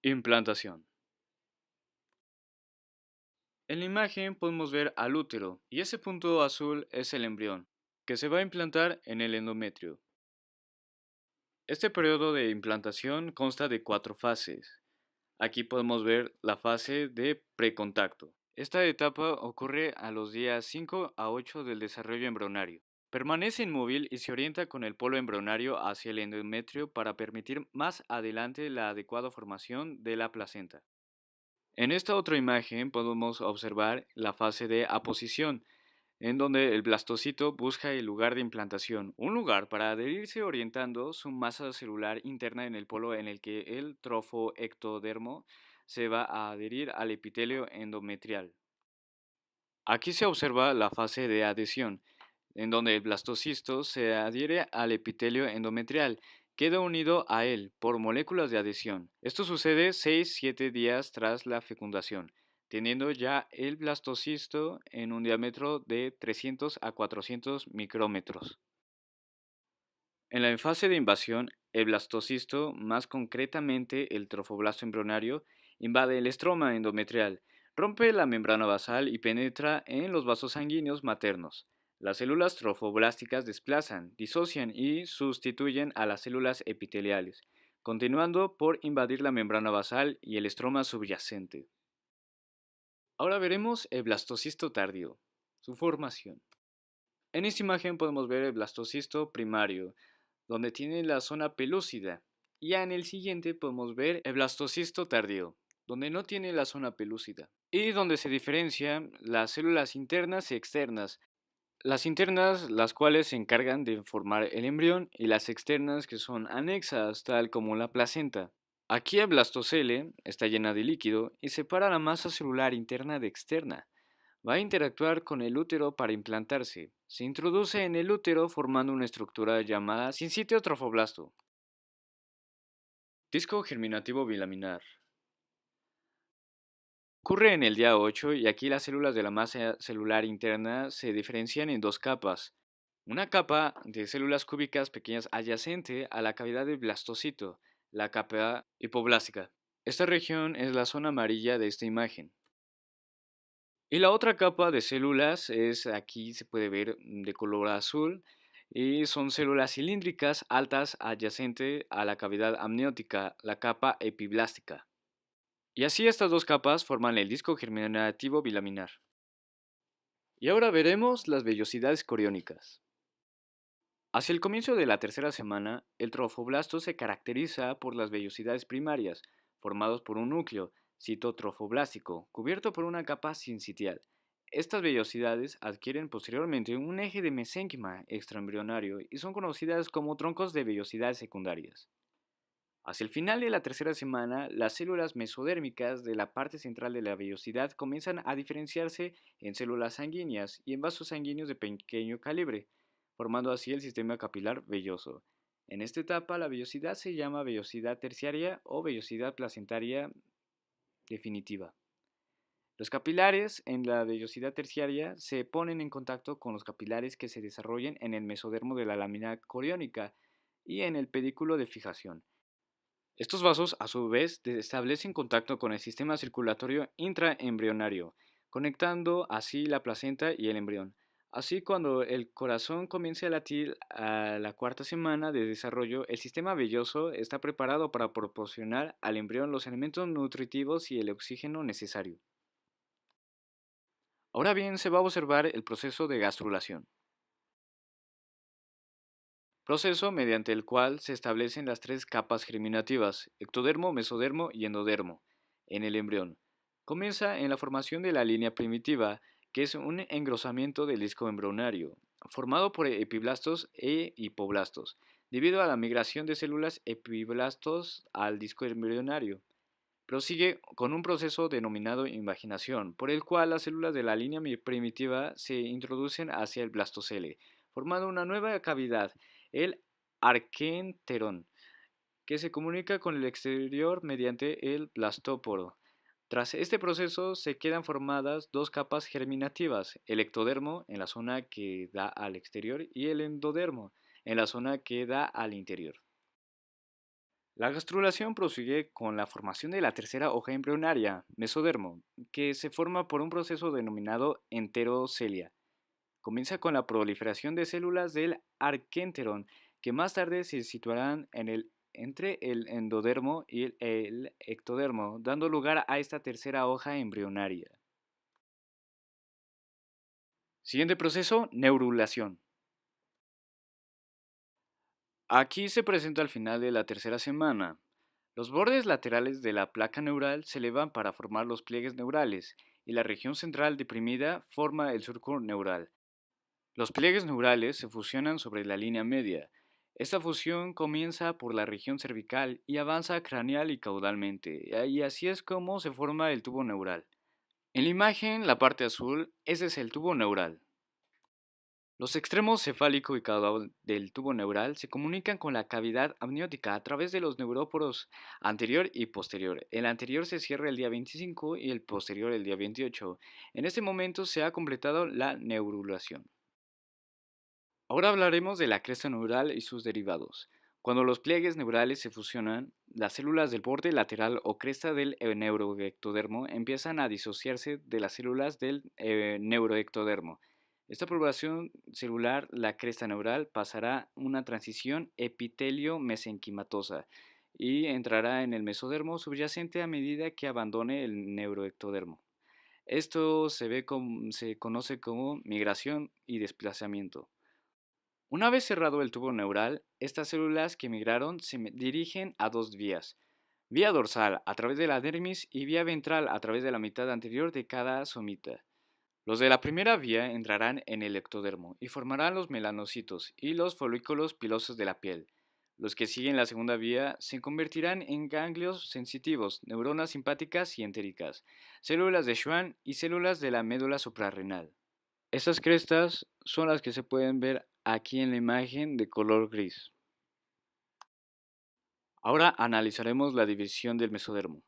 Implantación. En la imagen podemos ver al útero y ese punto azul es el embrión, que se va a implantar en el endometrio. Este periodo de implantación consta de 4 fases. Aquí podemos ver la fase de precontacto. Esta etapa ocurre a los días 5 a 8 del desarrollo embrionario. Permanece inmóvil y se orienta con el polo embrionario hacia el endometrio para permitir más adelante la adecuada formación de la placenta. En esta otra imagen podemos observar la fase de aposición, en donde el blastocito busca el lugar de implantación, un lugar para adherirse orientando su masa celular interna en el polo en el que el trofoectodermo se va a adherir al epitelio endometrial. Aquí se observa la fase de adhesión, en donde el blastocisto se adhiere al epitelio endometrial, queda unido a él por moléculas de adhesión. Esto sucede 6-7 días tras la fecundación, teniendo ya el blastocisto en un diámetro de 300 a 400 micrómetros. En la fase de invasión, el blastocisto, más concretamente el trofoblasto embrionario, invade el estroma endometrial, rompe la membrana basal y penetra en los vasos sanguíneos maternos. Las células trofoblásticas desplazan, disocian y sustituyen a las células epiteliales, continuando por invadir la membrana basal y el estroma subyacente. Ahora veremos el blastocisto tardío, su formación. En esta imagen podemos ver el blastocisto primario, donde tiene la zona pelúcida. Y ya en el siguiente podemos ver el blastocisto tardío, donde no tiene la zona pelúcida. Y donde se diferencian las células internas y externas. Las internas, las cuales se encargan de formar el embrión, y las externas que son anexas, tal como la placenta. Aquí el blastocele está llena de líquido y separa la masa celular interna de externa. Va a interactuar con el útero para implantarse. Se introduce en el útero formando una estructura llamada sincitio trofoblasto. Disco germinativo bilaminar. Ocurre en el día 8 y aquí las células de la masa celular interna se diferencian en 2 capas. Una capa de células cúbicas pequeñas adyacente a la cavidad del blastocito, la capa hipoblástica. Esta región es la zona amarilla de esta imagen. Y la otra capa de células es, aquí se puede ver de color azul, y son células cilíndricas altas adyacente a la cavidad amniótica, la capa epiblástica. Y así estas 2 capas forman el disco germinativo bilaminar. Y ahora veremos las vellosidades coriónicas. Hacia el comienzo de la tercera semana, el trofoblasto se caracteriza por las vellosidades primarias, formados por un núcleo citotrofoblástico, cubierto por una capa sincitial. Estas vellosidades adquieren posteriormente un eje de mesénquima extraembrionario y son conocidas como troncos de vellosidades secundarias. Hacia el final de la tercera semana, las células mesodérmicas de la parte central de la vellosidad comienzan a diferenciarse en células sanguíneas y en vasos sanguíneos de pequeño calibre, formando así el sistema capilar velloso. En esta etapa, la vellosidad se llama vellosidad terciaria o vellosidad placentaria definitiva. Los capilares en la vellosidad terciaria se ponen en contacto con los capilares que se desarrollan en el mesodermo de la lámina coriónica y en el pedículo de fijación. Estos vasos, a su vez, establecen contacto con el sistema circulatorio intraembrionario, conectando así la placenta y el embrión. Así, cuando el corazón comience a latir a la cuarta semana de desarrollo, el sistema velloso está preparado para proporcionar al embrión los elementos nutritivos y el oxígeno necesario. Ahora bien, se va a observar el proceso de gastrulación, proceso mediante el cual se establecen las 3 capas germinativas, ectodermo, mesodermo y endodermo, en el embrión. Comienza en la formación de la línea primitiva, que es un engrosamiento del disco embrionario, formado por epiblastos e hipoblastos, debido a la migración de células epiblastos al disco embrionario. Prosigue con un proceso denominado invaginación, por el cual las células de la línea primitiva se introducen hacia el blastocele, formando una nueva cavidad, el arquenterón, que se comunica con el exterior mediante el blastóporo. Tras este proceso se quedan formadas 2 capas germinativas, el ectodermo en la zona que da al exterior y el endodermo en la zona que da al interior. La gastrulación prosigue con la formación de la tercera hoja embrionaria, mesodermo, que se forma por un proceso denominado enterocelia. Comienza con la proliferación de células del arquenterón, que más tarde se situarán entre el endodermo y el ectodermo, dando lugar a esta tercera hoja embrionaria. Siguiente proceso, neurulación. Aquí se presenta al final de la tercera semana. Los bordes laterales de la placa neural se elevan para formar los pliegues neurales y la región central deprimida forma el surco neural. Los pliegues neurales se fusionan sobre la línea media. Esta fusión comienza por la región cervical y avanza craneal y caudalmente, y así es como se forma el tubo neural. En la imagen, la parte azul, ese es el tubo neural. Los extremos cefálico y caudal del tubo neural se comunican con la cavidad amniótica a través de los neuróporos anterior y posterior. El anterior se cierra el día 25 y el posterior el día 28. En este momento se ha completado la neurulación. Ahora hablaremos de la cresta neural y sus derivados. Cuando los pliegues neurales se fusionan, las células del borde lateral o cresta del neuroectodermo empiezan a disociarse de las células del neuroectodermo. Esta población celular, la cresta neural, pasará una transición epitelio-mesenquimatosa y entrará en el mesodermo subyacente a medida que abandone el neuroectodermo. Esto se conoce como migración y desplazamiento. Una vez cerrado el tubo neural, estas células que migraron dirigen a dos vías. Vía dorsal a través de la dermis y vía ventral a través de la mitad anterior de cada somita. Los de la primera vía entrarán en el ectodermo y formarán los melanocitos y los folículos pilosos de la piel. Los que siguen la segunda vía se convertirán en ganglios sensitivos, neuronas simpáticas y entéricas, células de Schwann y células de la médula suprarrenal. Estas crestas son las que se pueden ver aquí en la imagen de color gris. Ahora analizaremos la división del mesodermo.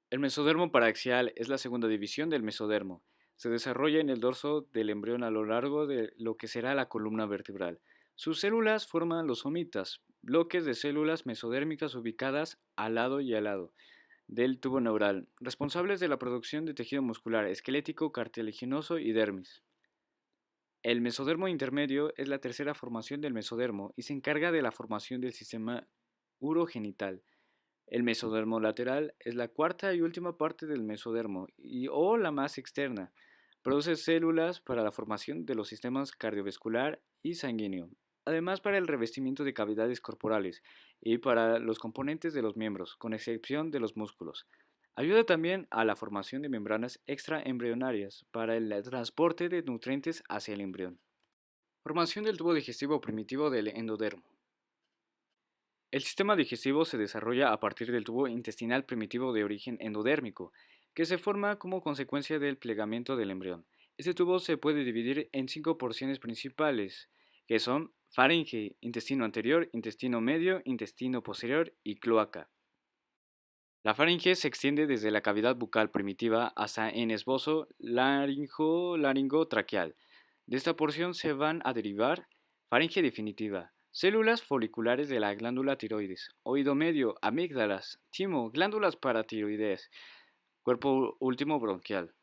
El mesodermo paraxial es la segunda división del mesodermo. Se desarrolla en el dorso del embrión a lo largo de lo que será la columna vertebral. Sus células forman los somitas, bloques de células mesodérmicas ubicadas al lado y al lado del tubo neural, responsables de la producción de tejido muscular, esquelético, cartilaginoso y dermis. El mesodermo intermedio es la tercera formación del mesodermo y se encarga de la formación del sistema urogenital. El mesodermo lateral es la cuarta y última parte del mesodermo o la más externa. Produce células para la formación de los sistemas cardiovascular y sanguíneo, además para el revestimiento de cavidades corporales y para los componentes de los miembros, con excepción de los músculos. Ayuda también a la formación de membranas extraembrionarias para el transporte de nutrientes hacia el embrión. Formación del tubo digestivo primitivo del endodermo. El sistema digestivo se desarrolla a partir del tubo intestinal primitivo de origen endodérmico, que se forma como consecuencia del plegamiento del embrión. Este tubo se puede dividir en cinco porciones principales, que son faringe, intestino anterior, intestino medio, intestino posterior y cloaca. La faringe se extiende desde la cavidad bucal primitiva hasta en esbozo laringotraqueal. De esta porción se van a derivar faringe definitiva, células foliculares de la glándula tiroides, oído medio, amígdalas, timo, glándulas paratiroideas, cuerpo último bronquial.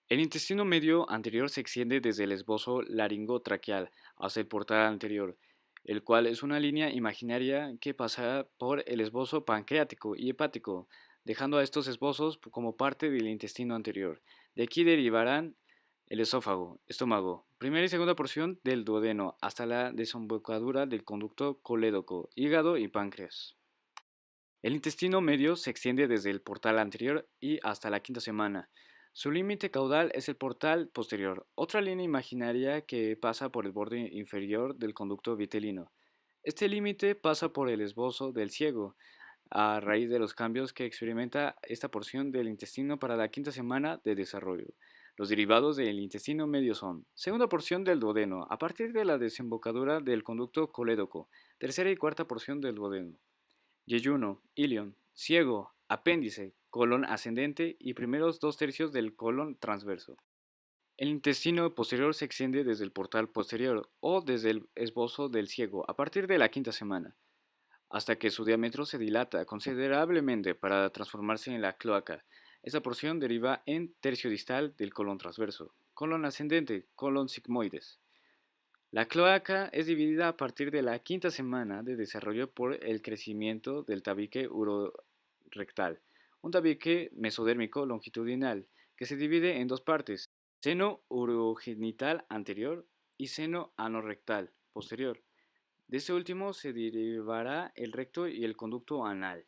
El intestino medio anterior se extiende desde el esbozo laringotraqueal hasta el portal anterior, el cual es una línea imaginaria que pasa por el esbozo pancreático y hepático, dejando a estos esbozos como parte del intestino anterior. De aquí derivarán el esófago, estómago, primera y segunda porción del duodeno, hasta la desembocadura del conducto colédoco, hígado y páncreas. El intestino medio se extiende desde el portal anterior y hasta la quinta semana. Su límite caudal es el portal posterior, otra línea imaginaria que pasa por el borde inferior del conducto vitelino. Este límite pasa por el esbozo del ciego, a raíz de los cambios que experimenta esta porción del intestino para la quinta semana de desarrollo. Los derivados del intestino medio son: segunda porción del duodeno, a partir de la desembocadura del conducto colédoco, tercera y cuarta porción del duodeno. Yeyuno, ilion, ciego, apéndice, colon ascendente y primeros dos tercios del colon transverso. El intestino posterior se extiende desde el portal posterior o desde el esbozo del ciego a partir de la quinta semana. hasta que su diámetro se dilata considerablemente para transformarse en la cloaca. Esta porción deriva en tercio distal del colon transverso, colon ascendente, colon sigmoides. La cloaca es dividida a partir de la quinta semana de desarrollo por el crecimiento del tabique urorectal, un tabique mesodérmico longitudinal que se divide en dos partes, seno urogenital anterior y seno anorrectal posterior. De este último se derivará el recto y el conducto anal.